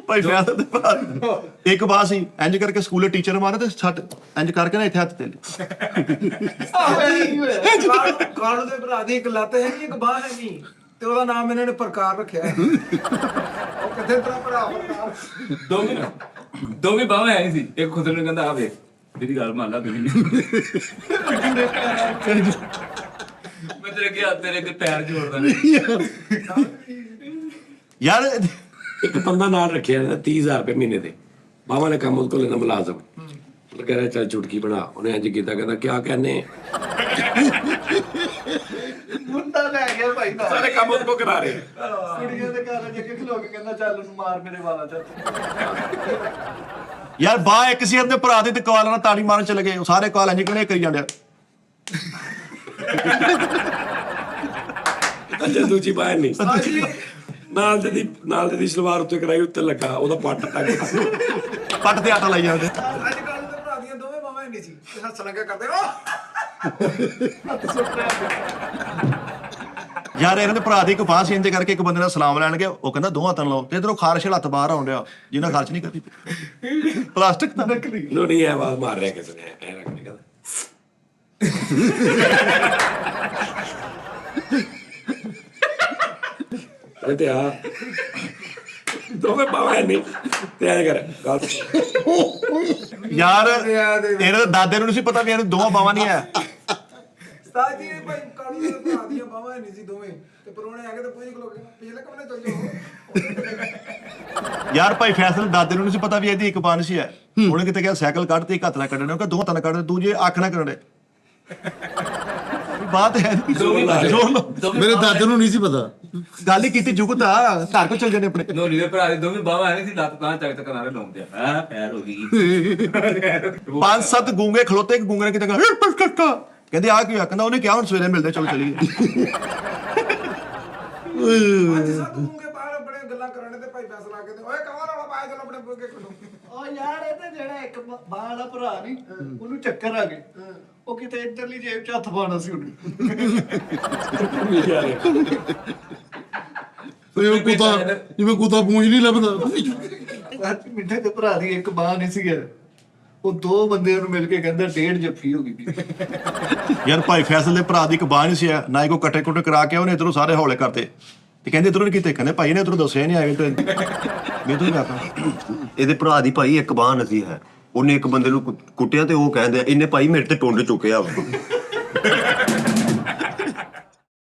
ਭਾਈ ਫੈਸਲ ਦੇ ਭਰਾ ਇੱਕ ਬਾਹ ਸੀ ਇੰਜ ਕਰਕੇ ਸਕੂਲੇ ਟੀਚਰ ਮਾਰੇ ਤੇ ਛੱਟ ਇੰਜ ਕਰਕੇ ਨਾ ਇੱਥੇ ਹੱਥ ਤੇ ਕਾਲੂ ਦੇ ਭਰਾ ਦੀ ਇੱਕ ਲੱਤ ਹੈਗੀ ਇੱਕ ਬਾਹ ਹੈਗੀ ਤੇ ਉਹਦਾ ਨਾਮ ਇਹਨਾਂ ਨੇ ਪ੍ਰਕਾਰ ਰੱਖਿਆ ਉਹ ਕਿੱਥੇ ਤੇਰਾ ਭਰਾ ਪ੍ਰਕਾਰ ਦੋਵੇਂ ਬਾਹਾਂ ਆਈ ਸੀ ਇੱਕ ਖੁਦ ਨੂੰ ਕਹਿੰਦਾ ਆ ਵੇਖ ਮੇਰੀ ਗੱਲ ਮੰਨ ਲਾ ਤੁਸੀਂ ਮੈਂ ਤੇਰੇ ਅੱਗੇ ਪੈਰ ਜੋੜਦਾ ਯਾਰ ਇੱਕ ਬੰਦਾ ਨਾਲ ਰੱਖਿਆ 30,000 ਰੁਪਏ ਮਹੀਨੇ ਦੇ ਬਾਬਾ ਨੇ ਕੰਮ ਉਹਦੇ ਕੋਲ ਲੈਣਾ ਮੁਲਾਜ਼ਮ ਕਹਿ ਰਿਹਾ ਚੱਲ ਚੁਟਕੀ ਬਣਾ ਉਹਨੇ ਇੰਜ ਕੀਤਾ ਕਹਿੰਦਾ ਕਿਆ ਕਹਿੰਦੇ ਮੁੰਡਾ ਲੈ ਗਿਆ ਭਾਈ ਨਾਲ ਸਾਰੇ ਕੰਮ ਉਹਦੇ ਕੋਲ ਕਰਾ ਰਹੇ ਕੁੜੀਆਂ ਦੇ ਘਰ ਜਾ ਕੇ ਖਲੋ ਕੇ ਕਹਿੰਦਾ ਚੱਲ ਉਹਨੂੰ ਮਾਰ ਮੇਰੇ ਵਾਲਾ ਚੱਲ ਯਾਰ ਬਾਹ ਇੱਕ ਸੀ ਆਪਣੇ ਭਰਾ ਦੇ ਤੇ ਕਾਲ ਨਾਲ ਤਾੜੀ ਮਾਰਨ ਚਲੇ ਗਏ ਉਹ ਸਾਰੇ ਕਾਲ ਇੰਜ ਕਿਹਨੇ ਕਰੀ ਜਾਂਦੇ ਅੱਛਾ ਦੂਜੀ ਬਾਹਰ ਨਹੀਂ ਨਾਲ ਦੀ ਸਲਵਾਰ ਉੱਤੇ ਕਰਾਈ ਉੱਤੇ ਲੱਗਾ ਉਹਦਾ ਪੱਟ ਤੱਕ ਪੱਟ ਤੇ ਆਟਾ ਲਾਈ ਜਾਂਦੇ ਅੱਜ ਕੱਲ ਦੇ ਭਰਾ ਦੀਆਂ ਦੋਵੇਂ ਮਾਵਾਂ ਨਹੀਂ ਸੀ ਤੇ ਹੱਸ ਲੱਗਾ ਕਰਦੇ ਯਾਰ ਇਹਨਾਂ ਦੇ ਭਰਾ ਦੀ ਇੱਕ ਬਾਹ ਸੀ ਇੰਜ ਕਰਕੇ ਇੱਕ ਬੰਦੇ ਨਾਲ ਸਲਾਮ ਲੈਣ ਗਿਆ ਉਹ ਕਹਿੰਦਾ ਦੋਹਾਂ ਤਨ ਲਾਓ ਤੇ ਇਧਰੋਂ ਖਾਰਸ਼ ਲੱਤ ਬਾਹਰ ਆਉਣ ਡਿਆ ਜਿਹਨਾਂ ਖਰਚ ਨਹੀਂ ਕਰਦੀ ਪਲਾਸਟਿਕ ਤਾਂ ਨਕਲੀ ਨੋ ਨਹੀਂ ਆਵਾਜ਼ ਮਾਰ ਰਿਹਾ ਕਿਸੇ ਨੇ ਐ ਰੱਖ ਕੇ ਕਹਿੰਦਾ ਤੇ ਆ ਦੋਵੇਂ ਬਾਵਾ ਨਹੀਂ ਤੇ ਐ ਕਰ ਗੱਲ ਯਾਰ ਇਹਨਾਂ ਦੇ ਦਾਦੇ ਨੂੰ ਨਹੀਂ ਸੀ ਪਤਾ ਵੀ ਇਹਨੂੰ ਦੋਹਾਂ ਬਾਹਾਂ ਨਹੀਂ ਆ ਉਸਤਾਦ ਜੀ ਭਾਈ ਕਾਲੂ ਦੇ ਭਰਾ ਦੀਆਂ ਬਾਵਾਂ ਨਹੀਂ ਸੀ ਦੋਵੇਂ ਤੇ ਪਰੋਣੇ ਆ ਕੇ ਤੇ ਪੁੱਛ ਖਲੋ ਗਏ ਪਿਛਲੇ ਕਮਰੇ ਚੱਲ ਜਾਓ ਯਾਰ ਭਾਈ ਫੈਸਲ ਦਾਦੇ ਨੂੰ ਨਹੀਂ ਸੀ ਪਤਾ ਵੀ ਇਹਦੀ ਇੱਕ ਬਾਂਹ ਸੀ ਹੈ ਉਹਨੇ ਕਿਤੇ ਕਿਹਾ ਸਾਈਕਲ ਕੱਢ ਤੇ ਇੱਕ ਹੱਥ ਨਾਲ ਕੱਢਣੇ ਉਹ ਕਿ ਦੋਹਾਂ ਤਨ ਕੱਢ ਦੂਜੇ ਅੱਖ ਨਾਲ ਕੱਢਣੇ ਬਾਤ ਹੈ ਮੇਰੇ ਦਾਦੇ ਨੂੰ ਨਹੀਂ ਸੀ ਪਤਾ ਗੱਲ ਹੀ ਕੀਤੀ ਜੁਗਤ ਆ ਘਰ ਕੋ ਚਲ ਜਾਂਦੇ ਆਪਣੇ ਨੋਨੀ ਦੇ ਭਰਾ ਦੇ ਦੋਵੇਂ ਬਾਹਾਂ ਆਈ ਸੀ ਲੱਤ ਤਾਂ ਚੱਕ ਤੱਕ ਨਾਰੇ ਲਾਉਂਦੇ ਆ ਹਾਂ ਪੈਰ ਹੋ ਗਈ ਪੰਜ ਸੱਤ ਗੂੰਗੇ ਖਲੋਤੇ ਇੱਕ ਗੂੰਗੇ ਨੇ ਕਿਤੇ ਕਹਿੰਦੇ ਆ ਕੀ ਆ ਕਹਿੰਦਾ ਉਹਨੇ ਕਿਹਾ ਹੁਣ ਸਵੇਰੇ ਮਿਲਦੇ ਚਲੋ ਚਲੀਏ ਅੱਜ ਸਭ ਦੂੰਗੇ ਬਾਹਰ ਬੜੇ ਗੱਲਾਂ ਕਰਨੇ ਤੇ ਭਾਈ ਫੈਸਲਾ ਕੇ ਤੇ ਓਏ ਕਮਾਲ ਵਾਲਾ ਪਾਇਆ ਚਲ ਆਪਣੇ ਬੁੱਗੇ ਕੋਲੋਂ ਉਹ ਯਾਰ ਇਹ ਤੇ ਜਿਹੜਾ ਇੱਕ ਬਾਹ ਵਾਲਾ ਭਰਾ ਨਹੀਂ ਉਹਨੂੰ ਚੱਕਰ ਆ ਗਏ ਉਹ ਕਿਤੇ ਇੱਧਰਲੀ ਜੇਬ 'ਚ ਹੱਥ ਪਾਉਣਾ ਸੀ ਉਹਨੇ ਜਿਵੇਂ ਕੁੱਤਾ ਪੂੰਝ ਨਹੀਂ ਲੱਭਦਾ ਅੱਜ ਮਿੱਠੇ ਦੇ ਭਰਾ ਦੀ ਇੱਕ ਬਾਹ ਨਹੀਂ ਸੀ ਉਹ ਦੋ ਬੰਦੇ ਨੂੰ ਮਿਲ ਕੇ ਕਹਿੰਦਾ 1.5 ਜੱਫੀ ਹੋ ਗਈ ਯਾਰ ਭਾਈ ਫੈਸਲ ਦੇ ਭਰਾ ਦੀ ਇੱਕ ਬਾਂਹ ਨਹੀਂ ਸੀ ਆ ਨਾ ਹੀ ਕੋ ਕੱਟੇ ਕੁੱਟੇ ਕਰਾ ਕੇ ਉਹਨੇ ਇਧਰੋਂ ਸਾਰੇ ਹੌਲੇ ਕਰਤੇ ਤੇ ਕਹਿੰਦੇ ਇਧਰੋਂ ਕਿਤੇ ਕਹਿੰਦੇ ਭਾਈ ਨੇ ਇਧਰੋਂ ਦੱਸਿਆ ਨਹੀਂ ਆਏ ਤੇ ਮੈਂ ਤੂੰ ਕਰਦਾ ਇਹਦੇ ਭਰਾ ਦੀ ਭਾਈ ਇੱਕ ਬਾਂਹ ਨਸੀ ਹੈ ਉਹਨੇ ਇੱਕ ਬੰਦੇ ਨੂੰ ਕੁੱਟਿਆ ਤੇ ਉਹ ਕਹਿੰਦੇ ਇਹਨੇ ਭਾਈ ਮੇਰੇ ਤੇ ਟੁੰਡ ਚੁੱਕਿਆ ਵਾ